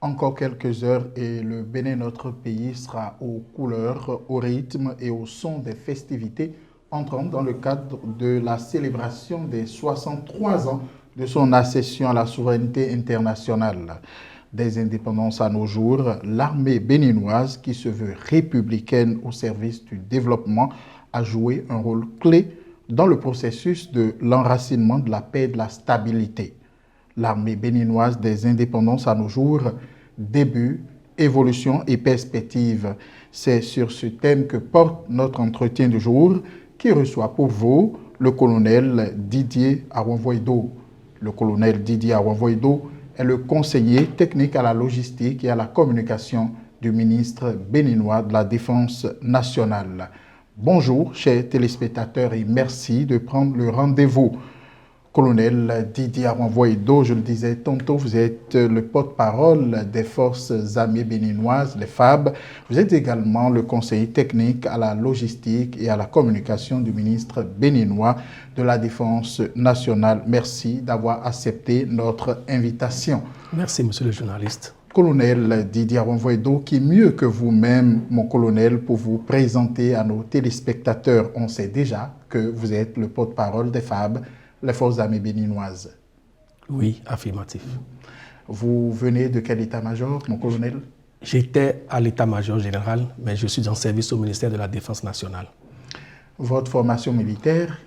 Encore quelques heures et le Bénin, notre pays, sera aux couleurs, au rythme et au son des festivités entrant dans le cadre de la célébration des 63 ans de son accession à la souveraineté internationale. Des indépendances à nos jours, l'armée béninoise, qui se veut républicaine au service du développement, a joué un rôle clé dans le processus de l'enracinement de la paix et de la stabilité. L'armée béninoise des indépendances à nos jours, début, évolution et perspective. C'est sur ce thème que porte notre entretien du jour qui reçoit pour vous le colonel Didier Awanvoido. Le colonel Didier Awanvoido est le conseiller technique à la logistique et à la communication du ministre béninois de la Défense nationale. Bonjour, chers téléspectateurs, et merci de prendre le rendez-vous. Colonel Didier Awanvoido, je le disais tantôt, vous êtes le porte-parole des forces armées béninoises, les FAB. Vous êtes également le conseiller technique à la logistique et à la communication du ministre béninois de la Défense nationale. Merci d'avoir accepté notre invitation. Merci, monsieur le journaliste. Colonel Didier Awanvoido, qui mieux que vous-même, mon colonel, pour vous présenter à nos téléspectateurs. On sait déjà que vous êtes le porte-parole des FAB, les forces armées béninoises. Oui, affirmatif. Vous venez de quel état-major, mon colonel? J'étais à l'état-major général, mais je suis en service au ministère de la Défense nationale. Votre formation militaire,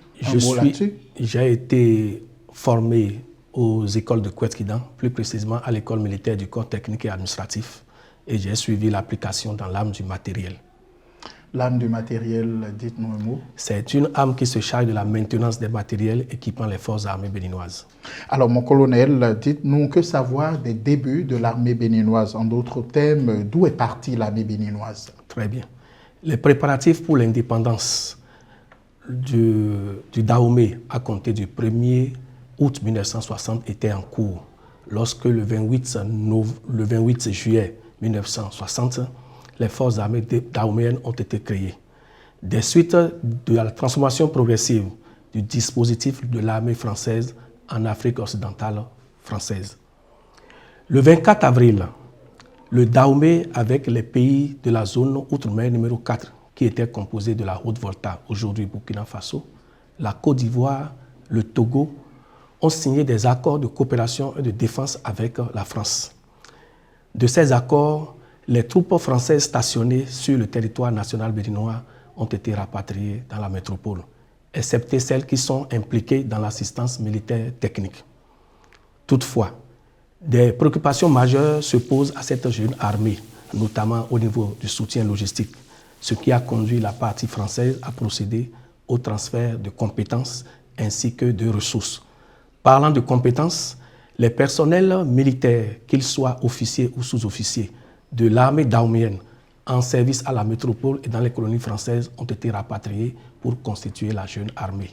j'ai été formé aux écoles de Kouet-Kidan, plus précisément à l'école militaire du corps technique et administratif, et j'ai suivi l'application dans l'arme du matériel. L'arme du matériel, dites-nous un mot. C'est une arme qui se charge de la maintenance des matériels équipant les forces armées béninoises. Alors, mon colonel, dites-nous que savoir des débuts de l'armée béninoise. En d'autres termes, d'où est partie l'armée béninoise? Très bien. Les préparatifs pour l'indépendance du Dahomey à compter du 1er août 1960 étaient en cours. Lorsque le 28 juillet 1960, les forces armées dahoméennes ont été créées. Des suites de la transformation progressive du dispositif de l'armée française en Afrique occidentale française. Le 24 avril, le Dahomey, avec les pays de la zone outre-mer numéro 4, qui était composé de la Haute-Volta, aujourd'hui Burkina Faso, la Côte d'Ivoire, le Togo, ont signé des accords de coopération et de défense avec la France. De ces accords, les troupes françaises stationnées sur le territoire national béninois ont été rapatriées dans la métropole, excepté celles qui sont impliquées dans l'assistance militaire technique. Toutefois, des préoccupations majeures se posent à cette jeune armée, notamment au niveau du soutien logistique, ce qui a conduit la partie française à procéder au transfert de compétences ainsi que de ressources. Parlant de compétences, les personnels militaires, qu'ils soient officiers ou sous-officiers, de l'armée dahoméenne en service à la métropole et dans les colonies françaises ont été rapatriés pour constituer la jeune armée.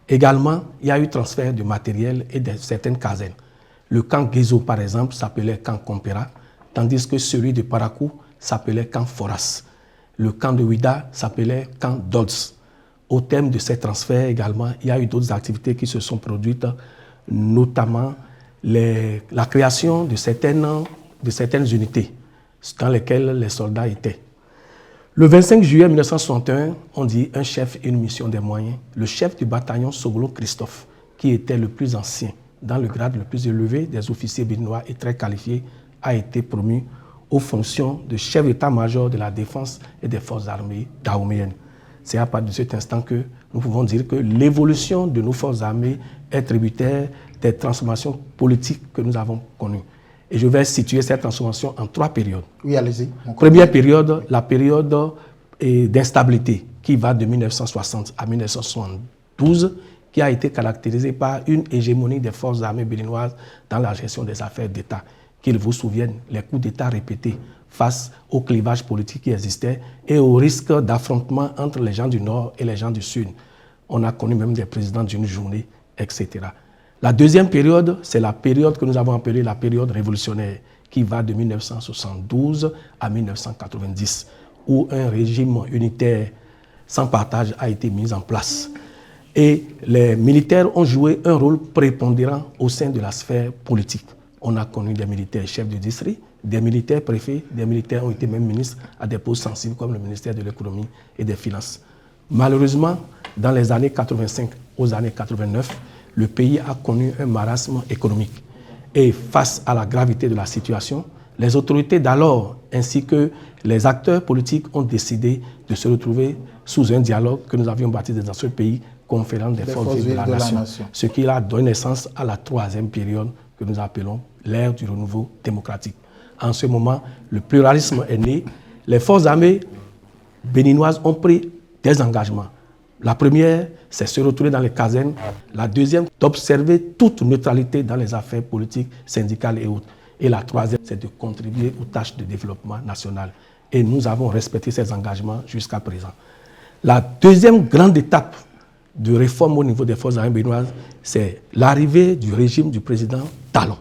Également, il y a eu transfert de matériel et de certaines casernes. Le camp Guézo, par exemple, s'appelait camp Compera, tandis que celui de Parakou s'appelait camp Foras. Le camp de Ouida s'appelait camp Dodds. Au terme de ces transferts également, il y a eu d'autres activités qui se sont produites, notamment la création de certaines unités dans lesquels les soldats étaient. Le 25 juillet 1961, on dit un chef et une mission des moyens. Le chef du bataillon Sogolo Christophe, qui était le plus ancien, dans le grade le plus élevé des officiers béninois et très qualifié, a été promu aux fonctions de chef d'état-major de la défense et des forces armées dahoméennes. C'est à partir de cet instant que nous pouvons dire que l'évolution de nos forces armées est tributaire des transformations politiques que nous avons connues. Et je vais situer cette transformation en 3 périodes. Oui, allez-y. Première période, la période d'instabilité qui va de 1960 à 1972, qui a été caractérisée par une hégémonie des forces armées béninoises dans la gestion des affaires d'État. Qu'ils vous souviennent, les coups d'État répétés face au clivage politique qui existait et au risque d'affrontement entre les gens du Nord et les gens du Sud. On a connu même des présidents d'une journée, etc. La deuxième période, c'est la période que nous avons appelée la période révolutionnaire, qui va de 1972 à 1990, où un régime unitaire sans partage a été mis en place. Et les militaires ont joué un rôle prépondérant au sein de la sphère politique. On a connu des militaires chefs de district, des militaires préfets, des militaires ont été même ministres à des postes sensibles comme le ministère de l'économie et des finances. Malheureusement, dans les années 85 aux années 89, le pays a connu un marasme économique. Et face à la gravité de la situation, les autorités d'alors ainsi que les acteurs politiques ont décidé de se retrouver sous un dialogue que nous avions bâti dans ce pays, conférence des forces vives de la nation. Ce qui a donné naissance à la troisième période que nous appelons l'ère du renouveau démocratique. En ce moment, le pluralisme est né. Les forces armées béninoises ont pris des engagements. La première, c'est se retrouver dans les casernes. La deuxième, d'observer toute neutralité dans les affaires politiques, syndicales et autres. Et la troisième, c'est de contribuer aux tâches de développement national. Et nous avons respecté ces engagements jusqu'à présent. La deuxième grande étape de réforme au niveau des forces armées béninoises, c'est l'arrivée du régime du président Talon.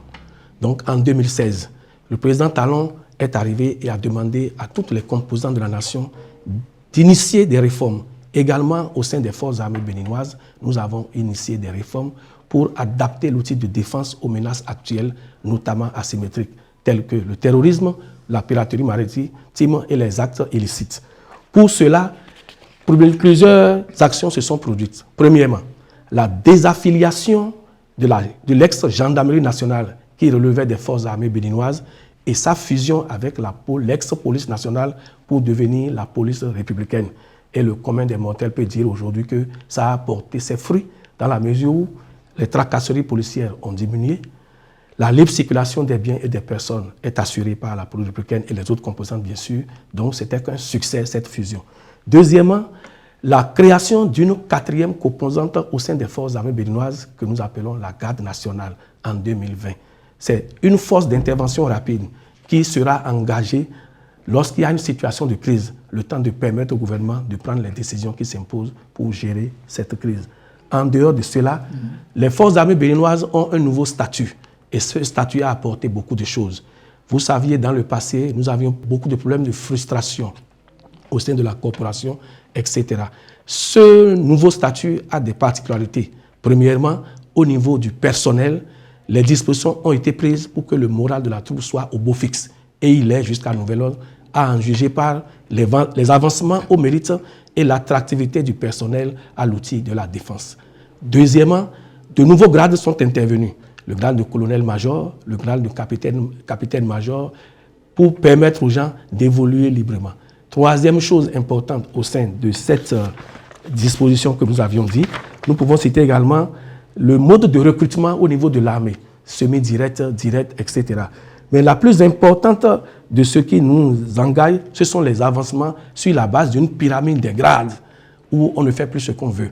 Donc en 2016, le président Talon est arrivé et a demandé à toutes les composantes de la nation d'initier des réformes. Également, au sein des forces armées béninoises, nous avons initié des réformes pour adapter l'outil de défense aux menaces actuelles, notamment asymétriques, telles que le terrorisme, la piraterie maritime et les actes illicites. Pour cela, plusieurs actions se sont produites. Premièrement, la désaffiliation de l'ex-gendarmerie nationale qui relevait des forces armées béninoises et sa fusion avec l'ex-police nationale pour devenir la police républicaine. Et le commun des mortels peut dire aujourd'hui que ça a porté ses fruits dans la mesure où les tracasseries policières ont diminué, la libre circulation des biens et des personnes est assurée par la police républicaine et les autres composantes bien sûr. Donc c'était qu'un succès cette fusion. Deuxièmement, la création d'une quatrième composante au sein des forces armées béninoises que nous appelons la garde nationale en 2020. C'est une force d'intervention rapide qui sera engagée lorsqu'il y a une situation de crise, le temps de permettre au gouvernement de prendre les décisions qui s'imposent pour gérer cette crise. En dehors de cela, les forces armées béninoises ont un nouveau statut. Et ce statut a apporté beaucoup de choses. Vous saviez, dans le passé, nous avions beaucoup de problèmes de frustration au sein de la corporation, etc. Ce nouveau statut a des particularités. Premièrement, au niveau du personnel, les dispositions ont été prises pour que le moral de la troupe soit au beau fixe. Et il est, jusqu'à nouvel ordre, à en juger par les avancements au mérite et l'attractivité du personnel à l'outil de la défense. Deuxièmement, de nouveaux grades sont intervenus. Le grade de colonel-major, le grade de capitaine-major, pour permettre aux gens d'évoluer librement. Troisième chose importante au sein de cette disposition que nous avions dit, nous pouvons citer également le mode de recrutement au niveau de l'armée, semi-direct, direct, etc. Mais la plus importante de ce qui nous engage, ce sont les avancements sur la base d'une pyramide des grades où on ne fait plus ce qu'on veut.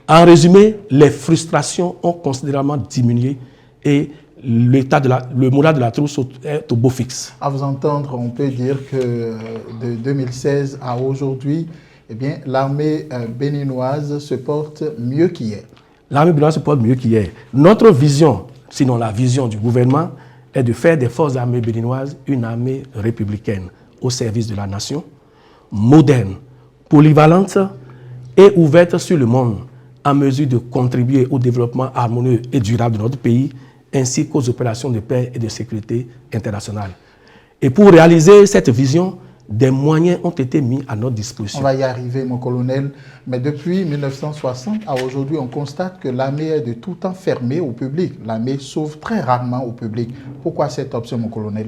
En résumé, les frustrations ont considérablement diminué et le moral de la troupe est au beau fixe. À vous entendre, on peut dire que de 2016 à aujourd'hui, eh bien, l'armée béninoise se porte mieux qu'hier. L'armée béninoise se porte mieux qu'hier. Notre vision, sinon la vision du gouvernement, est de faire des forces armées béninoises une armée républicaine au service de la nation, moderne, polyvalente et ouverte sur le monde, en mesure de contribuer au développement harmonieux et durable de notre pays, ainsi qu'aux opérations de paix et de sécurité internationale. Et pour réaliser cette vision, des moyens ont été mis à notre disposition. On va y arriver, mon colonel. Mais depuis 1960 à aujourd'hui, on constate que l'armée est de tout temps fermée au public. L'armée s'ouvre très rarement au public. Pourquoi cette option, mon colonel?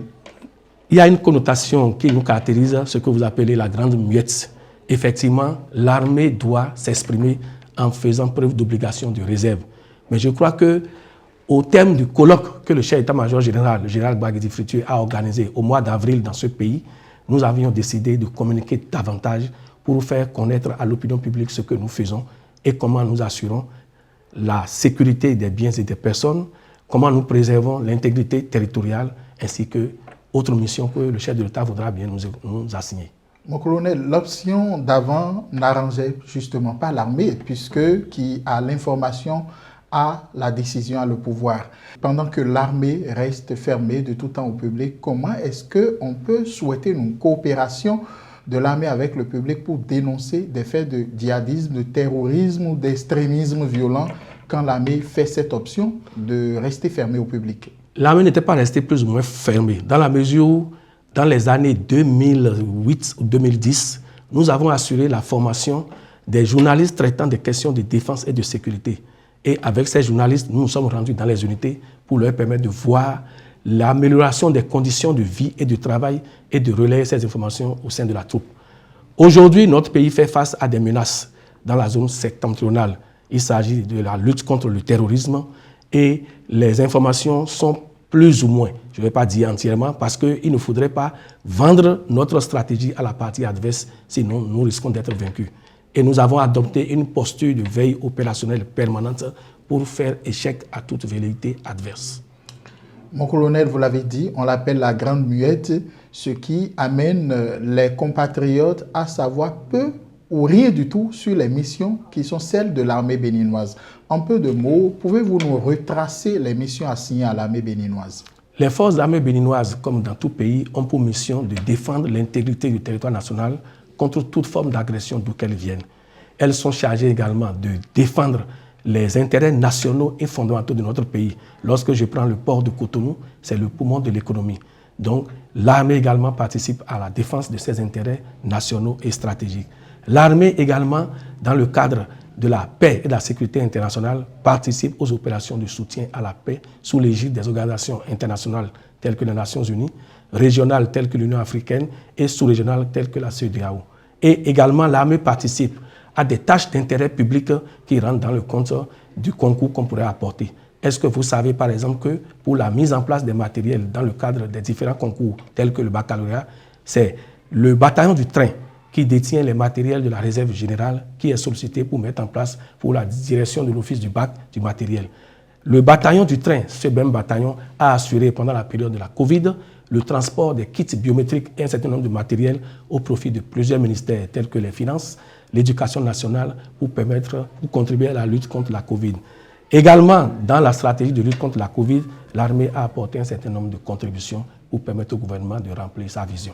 Il y a une connotation qui nous caractérise, ce que vous appelez la grande muette. Effectivement, l'armée doit s'exprimer en faisant preuve d'obligation de réserve. Mais je crois que au terme du colloque que le chef d'état-major général, le général Gbagidi Fritu, a organisé au mois d'avril dans ce pays, nous avions décidé de communiquer davantage pour faire connaître à l'opinion publique ce que nous faisons et comment nous assurons la sécurité des biens et des personnes, comment nous préservons l'intégrité territoriale ainsi que autres missions que le chef de l'État voudra bien nous assigner. Mon colonel, l'option d'avant n'arrangeait justement pas l'armée puisque qui a l'information a la décision, a le pouvoir. Pendant que l'armée reste fermée de tout temps au public, comment est-ce qu'on peut souhaiter une coopération de l'armée avec le public pour dénoncer des faits de djihadisme, de terrorisme ou d'extrémisme violent quand l'armée fait cette option de rester fermée au public? L'armée n'était pas restée plus ou moins fermée, dans la mesure où dans les années 2008 ou 2010, nous avons assuré la formation des journalistes traitant des questions de défense et de sécurité. Et avec ces journalistes, nous nous sommes rendus dans les unités pour leur permettre de voir l'amélioration des conditions de vie et de travail et de relayer ces informations au sein de la troupe. Aujourd'hui, notre pays fait face à des menaces dans la zone septentrionale. Il s'agit de la lutte contre le terrorisme et les informations sont plus ou moins, je ne vais pas dire entièrement, parce qu'il ne faudrait pas vendre notre stratégie à la partie adverse, sinon nous risquons d'être vaincus. Et nous avons adopté une posture de veille opérationnelle permanente pour faire échec à toute velléité adverse. Mon colonel, vous l'avez dit, on l'appelle la grande muette, ce qui amène les compatriotes à savoir peu ou rien du tout sur les missions qui sont celles de l'armée béninoise. En peu de mots, pouvez-vous nous retracer les missions assignées à l'armée béninoise? Les forces armées béninoises, comme dans tout pays, ont pour mission de défendre l'intégrité du territoire national contre toute forme d'agression d'où qu'elles viennent. Elles sont chargées également de défendre les intérêts nationaux et fondamentaux de notre pays. Lorsque je prends le port de Cotonou, c'est le poumon de l'économie. Donc, l'armée également participe à la défense de ses intérêts nationaux et stratégiques. L'armée également, dans le cadre de la paix et de la sécurité internationale, participe aux opérations de soutien à la paix sous l'égide des organisations internationales telles que les Nations Unies, régionales telles que l'Union africaine et sous-régionales telles que la CEDEAO. Et également, l'armée participe à des tâches d'intérêt public qui rentrent dans le compte du concours qu'on pourrait apporter. Est-ce que vous savez par exemple que pour la mise en place des matériels dans le cadre des différents concours tels que le baccalauréat, c'est le bataillon du train qui détient les matériels de la réserve générale qui est sollicité pour mettre en place pour la direction de l'office du bac du matériel. Le bataillon du train, ce même bataillon, a assuré pendant la période de la Covid le transport des kits biométriques et un certain nombre de matériels au profit de plusieurs ministères tels que les finances, l'éducation nationale pour contribuer à la lutte contre la Covid. Également, dans la stratégie de lutte contre la Covid, l'armée a apporté un certain nombre de contributions pour permettre au gouvernement de remplir sa vision.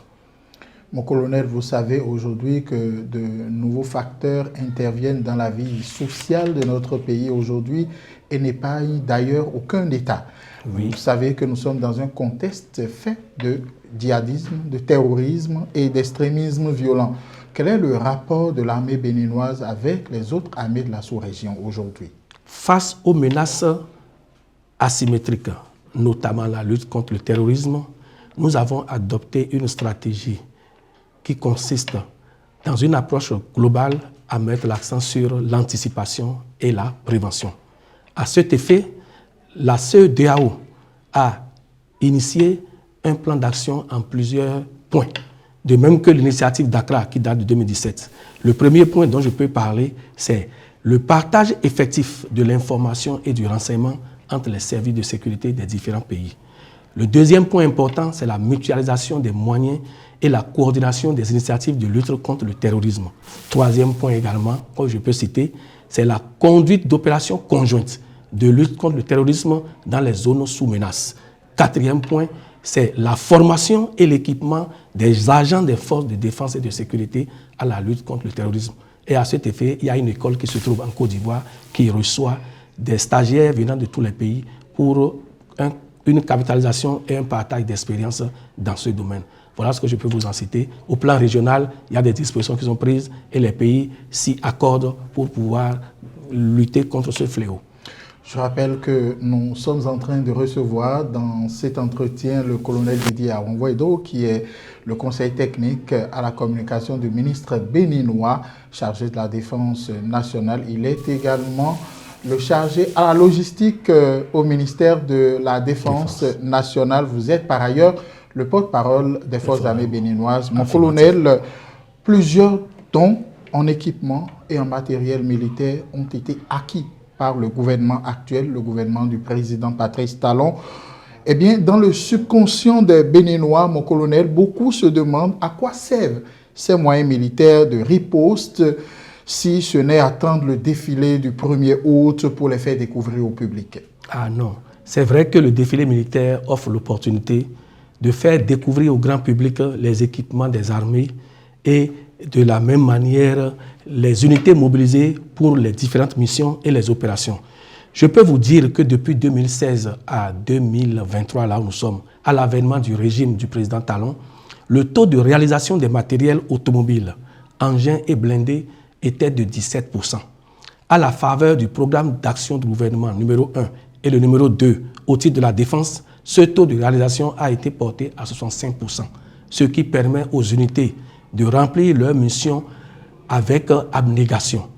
Mon colonel, vous savez aujourd'hui que de nouveaux facteurs interviennent dans la vie sociale de notre pays aujourd'hui et n'épargnent d'ailleurs aucun État. Oui. Vous savez que nous sommes dans un contexte fait de djihadisme, de terrorisme et d'extrémisme violent. Quel est le rapport de l'armée béninoise avec les autres armées de la sous-région aujourd'hui? Face aux menaces asymétriques, notamment la lutte contre le terrorisme, nous avons adopté une stratégie qui consiste dans une approche globale à mettre l'accent sur l'anticipation et la prévention. À cet effet, la CEDEAO a initié un plan d'action en plusieurs points, de même que l'initiative d'Accra qui date de 2017. Le premier point dont je peux parler, c'est le partage effectif de l'information et du renseignement entre les services de sécurité des différents pays. Le deuxième point important, c'est la mutualisation des moyens et la coordination des initiatives de lutte contre le terrorisme. Troisième point également, comme je peux citer, c'est la conduite d'opérations conjointes de lutte contre le terrorisme dans les zones sous menace. Quatrième point, c'est la formation et l'équipement des agents des forces de défense et de sécurité à la lutte contre le terrorisme. Et à cet effet, il y a une école qui se trouve en Côte d'Ivoire qui reçoit des stagiaires venant de tous les pays pour une capitalisation et un partage d'expérience dans ce domaine. Voilà ce que je peux vous en citer. Au plan régional, il y a des dispositions qui sont prises et les pays s'y accordent pour pouvoir lutter contre ce fléau. Je rappelle que nous sommes en train de recevoir dans cet entretien le colonel Didier Arongwedo, qui est le conseil technique à la communication du ministre béninois chargé de la défense nationale. Il est également le chargé à la logistique au ministère de la Défense nationale. Vous êtes par ailleurs le porte-parole des forces armées béninoises. Mon colonel, plusieurs dons en équipement et en matériel militaire ont été acquis par le gouvernement actuel, le gouvernement du président Patrice Talon. Eh bien, dans le subconscient des Béninois, mon colonel, beaucoup se demandent à quoi servent ces moyens militaires de riposte si ce n'est attendre le défilé du 1er août pour les faire découvrir au public. Ah non, c'est vrai que le défilé militaire offre l'opportunité de faire découvrir au grand public les équipements des armées et de la même manière les unités mobilisées pour les différentes missions et les opérations. Je peux vous dire que depuis 2016 à 2023, là où nous sommes, à l'avènement du régime du président Talon, le taux de réalisation des matériels automobiles, engins et blindés était de 17%. À la faveur du programme d'action du gouvernement numéro 1 et le numéro 2 au titre de la défense, ce taux de réalisation a été porté à 65%, ce qui permet aux unités de remplir leurs missions avec abnégation.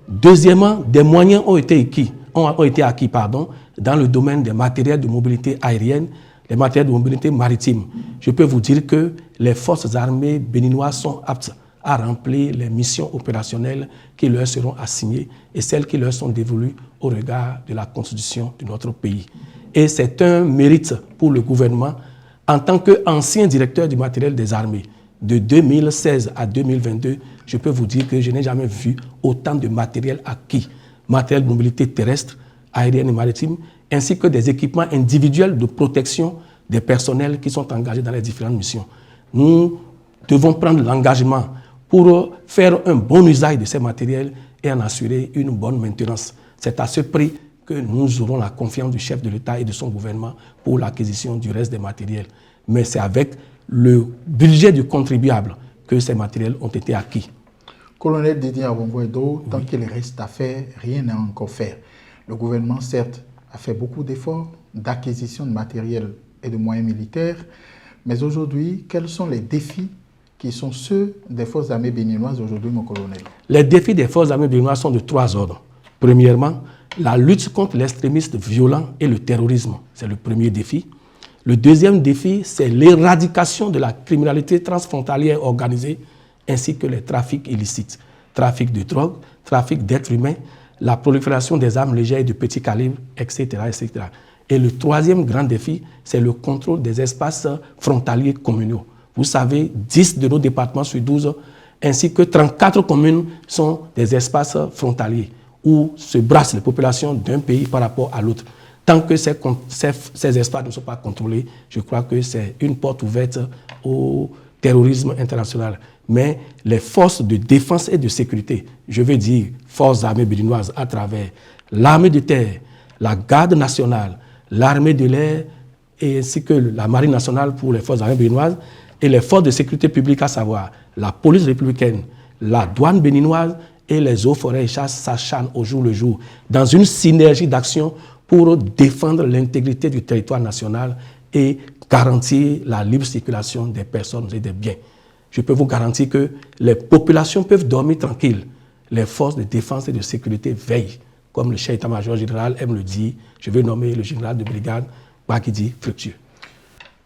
Deuxièmement, des moyens ont été acquis dans le domaine des matériels de mobilité aérienne, les matériels de mobilité maritime. Je peux vous dire que les forces armées béninoises sont aptes à remplir les missions opérationnelles qui leur seront assignées et celles qui leur sont dévolues au regard de la Constitution de notre pays. Et c'est un mérite pour le gouvernement en tant qu'ancien directeur du matériel des armées. De 2016 à 2022, je peux vous dire que je n'ai jamais vu autant de matériel acquis, matériel de mobilité terrestre, aérienne et maritime, ainsi que des équipements individuels de protection des personnels qui sont engagés dans les différentes missions. Nous devons prendre l'engagement pour faire un bon usage de ces matériels et en assurer une bonne maintenance. C'est à ce prix que nous aurons la confiance du chef de l'État et de son gouvernement pour l'acquisition du reste des matériels. Mais c'est avec le budget du contribuable que ces matériels ont été acquis. Colonel Didier Abongoedo, tant qu'il reste à faire, rien n'est encore fait. Le gouvernement, certes, a fait beaucoup d'efforts d'acquisition de matériel et de moyens militaires, mais aujourd'hui, quels sont les défis qui sont ceux des forces armées béninoises aujourd'hui, mon colonel? Les défis des forces armées béninoises sont de 3 ordres. Premièrement, la lutte contre l'extrémisme violent et le terrorisme, c'est le premier défi. Le deuxième défi, c'est l'éradication de la criminalité transfrontalière organisée ainsi que les trafics illicites, trafic de drogue, trafic d'êtres humains, la prolifération des armes légères et de petit calibre, etc., etc. Et le troisième grand défi, c'est le contrôle des espaces frontaliers communaux. Vous savez, 10 de nos départements sur 12, ainsi que 34 communes sont des espaces frontaliers où se brassent les populations d'un pays par rapport à l'autre. Tant que ces espaces ne sont pas contrôlés, je crois que c'est une porte ouverte au terrorisme international. Mais les forces de défense et de sécurité, je veux dire forces armées béninoises à travers l'armée de terre, la garde nationale, l'armée de l'air et ainsi que la marine nationale pour les forces armées béninoises et les forces de sécurité publique, à savoir la police républicaine, la douane béninoise et les eaux, forêts et chasses s'acharnent au jour le jour dans une synergie d'action pour défendre l'intégrité du territoire national et garantir la libre circulation des personnes et des biens. Je peux vous garantir que les populations peuvent dormir tranquilles. Les forces de défense et de sécurité veillent. Comme le chef d'état-major général aime le dire, je vais nommer le général de brigade Bakidi Fructueux.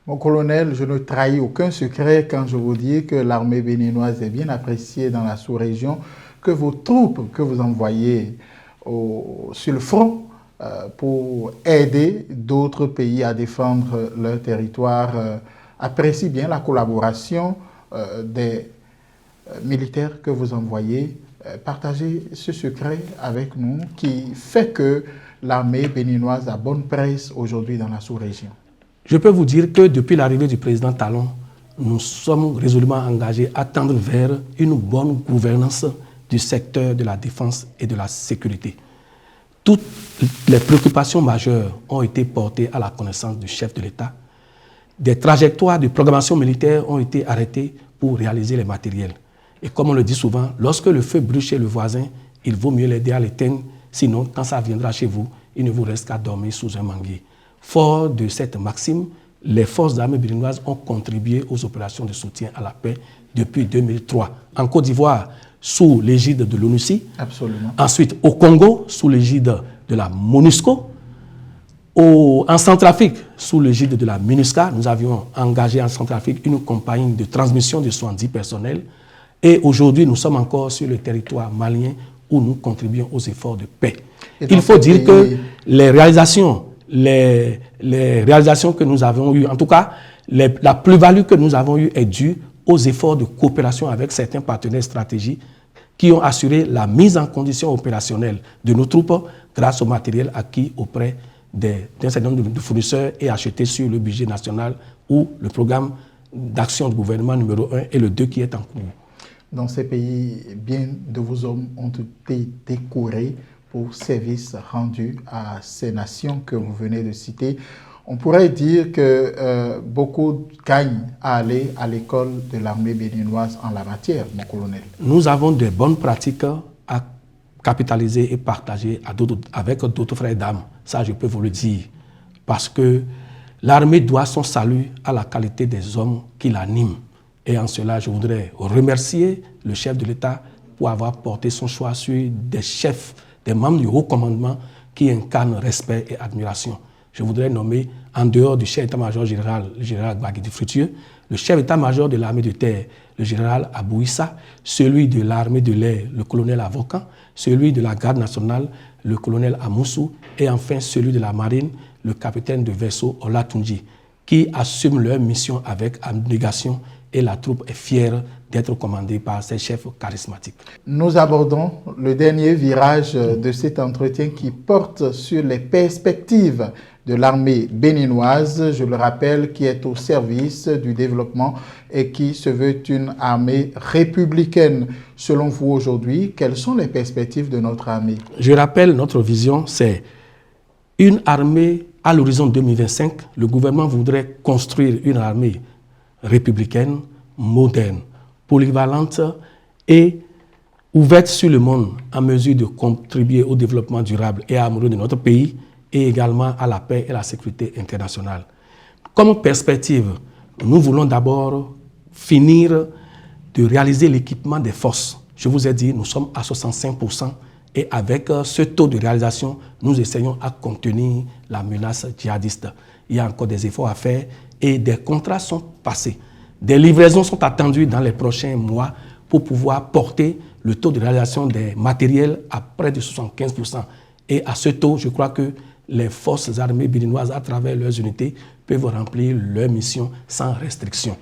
Mon colonel, je ne trahis aucun secret quand je vous dis que l'armée béninoise est bien appréciée dans la sous-région, que vos troupes que vous envoyez sur le front pour aider d'autres pays à défendre leur territoire apprécient bien la collaboration des militaires que vous envoyez. Partagez ce secret avec nous qui fait que l'armée béninoise a bonne presse aujourd'hui dans la sous-région. Je peux vous dire que depuis l'arrivée du président Talon, nous sommes résolument engagés à tendre vers une bonne gouvernance du secteur de la défense et de la sécurité. Toutes les préoccupations majeures ont été portées à la connaissance du chef de l'État. Des trajectoires de programmation militaire ont été arrêtées pour réaliser les matériels. Et comme on le dit souvent, lorsque le feu brûle chez le voisin, il vaut mieux l'aider à l'éteindre. Sinon, quand ça viendra chez vous, il ne vous reste qu'à dormir sous un manguier. Fort de cette maxime, les forces armées béninoises ont contribué aux opérations de soutien à la paix depuis 2003. En Côte d'Ivoire, sous l'égide de l'ONUCI. Absolument. Ensuite, au Congo, sous l'égide de la MONUSCO. En Centrafrique, sous l'égide de la MINUSCA, nous avions engagé en Centrafrique une compagnie de transmission de 70 personnels. Et aujourd'hui, nous sommes encore sur le territoire malien où nous contribuons aux efforts de paix. Il faut dire que les réalisations que nous avons eues, en tout cas, la plus-value que nous avons eue est due aux efforts de coopération avec certains partenaires stratégiques qui ont assuré la mise en condition opérationnelle de nos troupes grâce au matériel acquis auprès d'un certain nombre de fournisseurs et acheté sur le budget national ou le programme d'action du gouvernement numéro 1 et le 2 qui est en cours. Dans ces pays, bien de vos hommes ont été décorés pour services rendus à ces nations que vous venez de citer. On pourrait dire que beaucoup gagnent à aller à l'école de l'armée béninoise en la matière, mon colonel. Nous avons de bonnes pratiques à capitaliser et partager avec d'autres frères d'armes. Ça, je peux vous le dire. Parce que l'armée doit son salut à la qualité des hommes qui l'animent. Et en cela, je voudrais remercier le chef de l'État pour avoir porté son choix sur des chefs, des membres du haut commandement qui incarnent respect et admiration. Je voudrais nommer, en dehors du chef d'état-major général, le général Baguedi Frutueux, le chef d'état-major de l'armée de terre, le général Abouissa, celui de l'armée de l'air, le colonel Avocan, celui de la garde nationale, le colonel Amoussou, et enfin celui de la marine, le capitaine de vaisseau Olatunji, qui assument leur mission avec abnégation et la troupe est fière d'être commandée par ces chefs charismatiques. Nous abordons le dernier virage de cet entretien qui porte sur les perspectives de l'armée béninoise, je le rappelle, qui est au service du développement et qui se veut une armée républicaine. Selon vous aujourd'hui, quelles sont les perspectives de notre armée? Je rappelle, notre vision, c'est une armée à l'horizon 2025. Le gouvernement voudrait construire une armée républicaine, moderne, polyvalente et ouverte sur le monde, en mesure de contribuer au développement durable et amoureux de notre pays et également à la paix et la sécurité internationale. Comme perspective, nous voulons d'abord finir de réaliser l'équipement des forces. Je vous ai dit, nous sommes à 65% et avec ce taux de réalisation, nous essayons à contenir la menace djihadiste. Il y a encore des efforts à faire et des contrats sont passés. Des livraisons sont attendues dans les prochains mois pour pouvoir porter le taux de réalisation des matériels à près de 75%. Et à ce taux, je crois que les forces armées béninoises, à travers leurs unités, peuvent remplir leur mission sans restriction.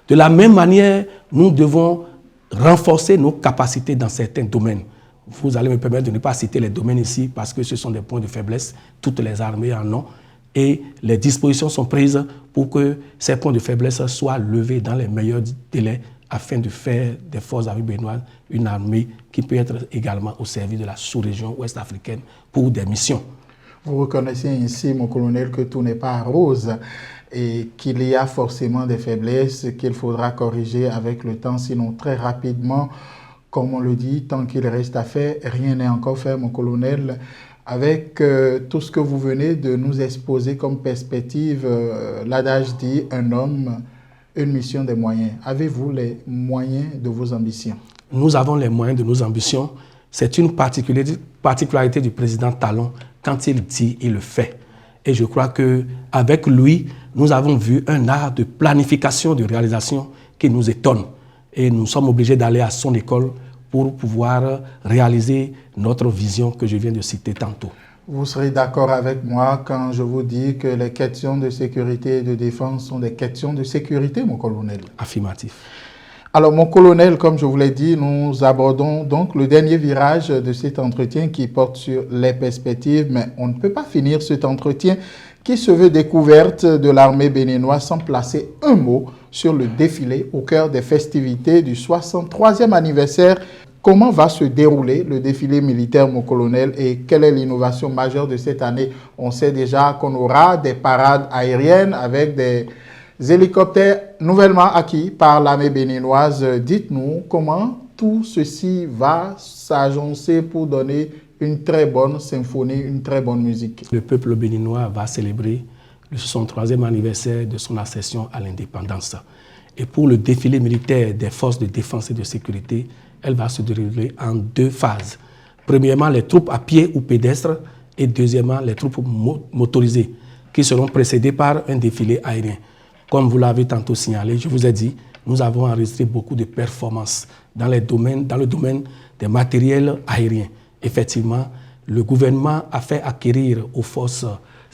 De la même manière, nous devons renforcer nos capacités dans certains domaines. Vous allez me permettre de ne pas citer les domaines ici parce que ce sont des points de faiblesse. Toutes les armées en ont. Et les dispositions sont prises pour que ces points de faiblesse soient levés dans les meilleurs délais afin de faire des forces armées béninoises une armée qui peut être également au service de la sous-région ouest africaine pour des missions. Vous reconnaissez ici, mon colonel, que tout n'est pas rose et qu'il y a forcément des faiblesses qu'il faudra corriger avec le temps, sinon très rapidement, comme on le dit, tant qu'il reste à faire, rien n'est encore fait, mon colonel. Avec tout ce que vous venez de nous exposer comme perspective, l'adage dit « un homme, une mission, des moyens ». Avez-vous les moyens de vos ambitions? Nous avons les moyens de nos ambitions. C'est une particularité du président Talon. Quand il dit, il le fait. Et je crois qu'avec lui, nous avons vu un art de planification, de réalisation qui nous étonne. Et nous sommes obligés d'aller à son école pour pouvoir réaliser notre vision que je viens de citer tantôt. Vous serez d'accord avec moi quand je vous dis que les questions de sécurité et de défense sont des questions de sécurité, mon colonel? Affirmatif. Alors, mon colonel, comme je vous l'ai dit, nous abordons donc le dernier virage de cet entretien qui porte sur les perspectives, mais on ne peut pas finir cet entretien qui se veut découverte de l'armée béninoise sans placer un mot sur le défilé au cœur des festivités du 63e anniversaire. Comment va se dérouler le défilé militaire, mon colonel, et quelle est l'innovation majeure de cette année? On sait déjà qu'on aura des parades aériennes avec des hélicoptères nouvellement acquis par l'armée béninoise. Dites-nous comment tout ceci va s'agencer pour donner une très bonne symphonie, une très bonne musique. Le peuple béninois va célébrer le 63e anniversaire de son accession à l'indépendance. Et pour le défilé militaire des forces de défense et de sécurité, elle va se dérouler en deux phases. Premièrement, les troupes à pied ou pédestres et deuxièmement, les troupes motorisées qui seront précédées par un défilé aérien. Comme vous l'avez tantôt signalé, je vous ai dit, nous avons enregistré beaucoup de performances dans le domaine des matériels aériens. Effectivement, le gouvernement a fait acquérir aux forces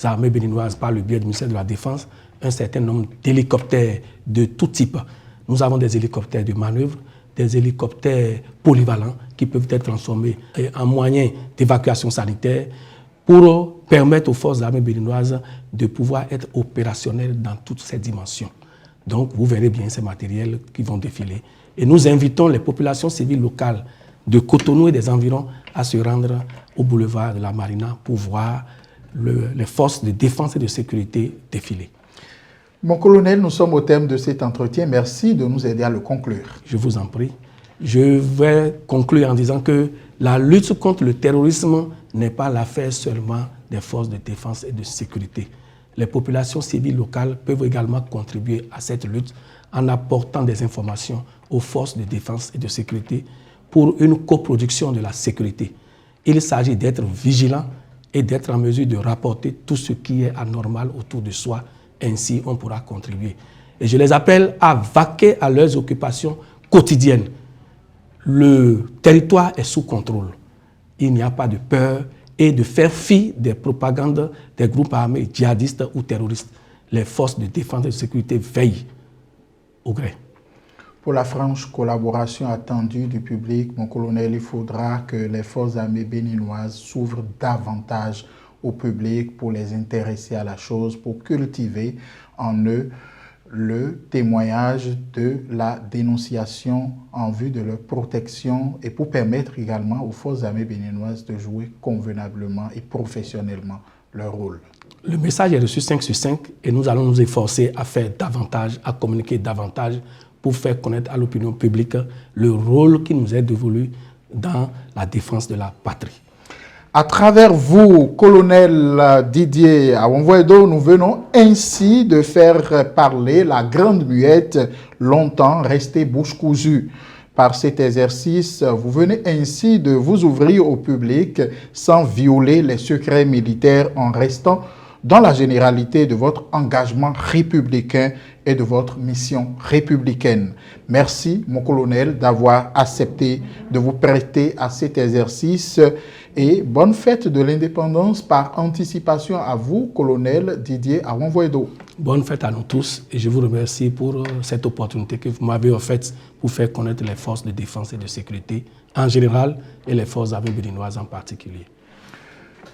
armées béninoises par le biais du ministère de la Défense un certain nombre d'hélicoptères de tout type. Nous avons des hélicoptères de manœuvre, des hélicoptères polyvalents qui peuvent être transformés en moyens d'évacuation sanitaire pour permettre aux forces armées béninoises de pouvoir être opérationnelles dans toutes ces dimensions. Donc, vous verrez bien ces matériels qui vont défiler. Et nous invitons les populations civiles locales de Cotonou et des environs à se rendre au boulevard de la Marina pour voir les forces de défense et de sécurité défiler. Mon colonel, nous sommes au terme de cet entretien. Merci de nous aider à le conclure. Je vous en prie. Je vais conclure en disant que la lutte contre le terrorisme n'est pas l'affaire seulement des forces de défense et de sécurité. Les populations civiles locales peuvent également contribuer à cette lutte en apportant des informations aux forces de défense et de sécurité pour une coproduction de la sécurité. Il s'agit d'être vigilant et d'être en mesure de rapporter tout ce qui est anormal autour de soi. Ainsi, on pourra contribuer. Et je les appelle à vaquer à leurs occupations quotidiennes. Le territoire est sous contrôle. Il n'y a pas de peur et de faire fi des propagandes des groupes armés djihadistes ou terroristes. Les forces de défense et de sécurité veillent au gré. Pour la franche collaboration attendue du public, mon colonel, il faudra que les forces armées béninoises s'ouvrent davantage au public pour les intéresser à la chose, pour cultiver en eux le témoignage de la dénonciation en vue de leur protection et pour permettre également aux forces armées béninoises de jouer convenablement et professionnellement leur rôle. Le message est reçu 5 sur 5 et nous allons nous efforcer à faire davantage, à communiquer davantage pour faire connaître à l'opinion publique le rôle qui nous est dévolu dans la défense de la patrie. À travers vous, colonel Didier Awonvoedo, nous venons ainsi de faire parler la grande muette, longtemps restée bouche cousue. Par cet exercice, vous venez ainsi de vous ouvrir au public sans violer les secrets militaires en restant dans la généralité de votre engagement républicain et de votre mission républicaine. Merci, mon colonel, d'avoir accepté de vous prêter à cet exercice et bonne fête de l'indépendance par anticipation à vous, colonel Didier Awonvoedo. Bonne fête à nous tous et je vous remercie pour cette opportunité que vous m'avez offerte pour faire connaître les forces de défense et de sécurité en général et les forces armées béninoises en particulier.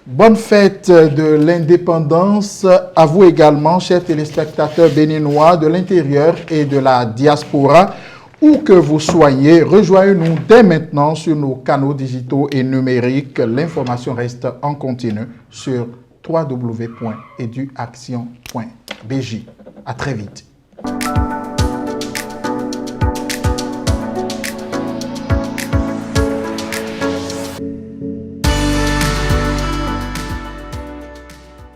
Bonne fête de l'indépendance à vous également, chers téléspectateurs béninois de l'intérieur et de la diaspora. Où que vous soyez, rejoignez-nous dès maintenant sur nos canaux digitaux et numériques. L'information reste en continu sur www.eduaction.bj. À très vite.